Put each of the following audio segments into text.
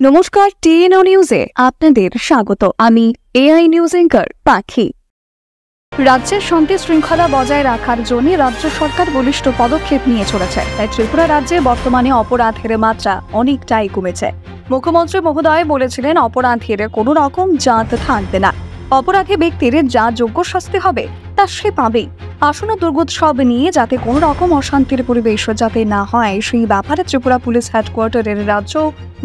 নমস্কার, টিএনও নিউজে আপনাদের স্বাগত। আমি এআই নিউজ অ্যাঙ্কার পাখি। রাজ্যের শান্তি শৃঙ্খলা বজায় রাখার জন্য রাজ্য সরকার বলিষ্ঠ পদক্ষেপ নিয়ে চলেছে। তাই ত্রিপুরা রাজ্যে বর্তমানে অপরাধের মাত্রা অনেকটাই কমেছে। মুখ্যমন্ত্রী মহোদয় বলেছিলেন, অপরাধের কোনো রকম জাত থাকবে না। অপরাধী ব্যক্তির যা যোগ্য শাস্তি হবে তা সে পাবেই। আসন্ন দুর্গোৎসব নিয়ে যাতে কোনো রকম অশান্তির পরিবেশ যাতে না হয়, সেই ব্যাপারে ত্রিপুরা পুলিশ হেডকোয়ার্টারের রাজ্য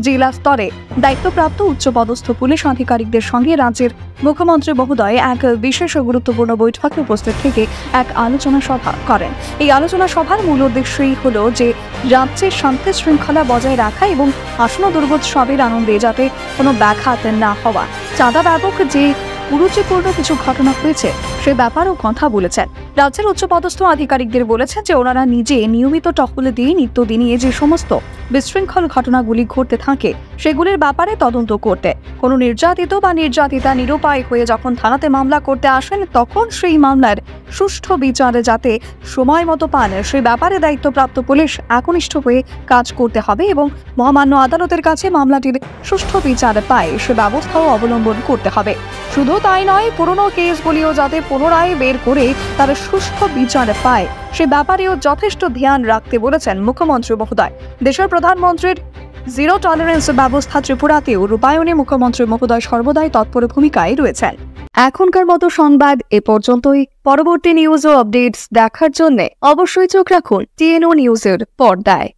জেলা স্তরে দায়িত্বপ্রাপ্ত উচ্চপদস্থ পুলিশ আধিকারিকদের সঙ্গে রাজ্যের মুখ্যমন্ত্রী মহোদয় এক বিশেষ গুরুত্বপূর্ণ বৈঠকে উপস্থিত থেকে এক আলোচনা সভা করেন। এই আলোচনা সভার মূল উদ্দেশ্যই হলো যে রাজ্যের শান্তি শৃঙ্খলা বজায় রাখা এবং আসন্ন দুর্গোৎসবের আনন্দে যাতে কোনো ব্যাঘাত না হওয়া। চাঁদা ব্যাপক যে কুরুচিপূর্ণ কিছু ঘটনা হয়েছে সে ব্যাপারেও কথা বলেছেন। রাজ্যের উচ্চপদস্থ আধিকারিকদের বলেছেন যে ওনারা নিজে নিয়মিত টহল দিয়ে নিত্যদিনই যে সমস্ত বিশৃঙ্খল ঘটনাগুলি ঘটতে থাকে সেগুলির ব্যাপারে তদন্ত করতে। কোনো নির্যাতিত বা নির্যাতিতা নিরুপায় হয়ে যখন থানাতে মামলা করতে আসেন, তখন সেই মামলার সুষ্ঠু বিচারে যাতে সময় মতো পান সেই ব্যাপারে দায়িত্বপ্রাপ্ত পুলিশ একনিষ্ঠ হয়ে কাজ করতে হবে এবং মহামান্য আদালতের কাছে মামলাটির সুষ্ঠু বিচার পায় সে ব্যবস্থাও অবলম্বন করতে হবে। শুধু তাই নয়, পুরনো কেসগুলিও যাতে পুনরায় বের করে তার সুষ্ঠু বিচার পায় সে ব্যাপারেও যথেষ্ট ধ্যান রাখতে বলেছেন মুখ্যমন্ত্রী মহোদয়। দেশের প্রধানমন্ত্রীর জিরো টলারেন্স ব্যবস্থা ত্রিপুরাতেও রূপায়ণে মুখ্যমন্ত্রী মহোদয় সর্বদাই তৎপর ভূমিকায় রয়েছেন। এখনকার মতো সংবাদ এ পর্যন্তই। পরবর্তী নিউজ ও আপডেটস দেখার জন্য অবশ্যই চোখ রাখুন টিএনও নিউজের পর্দায়।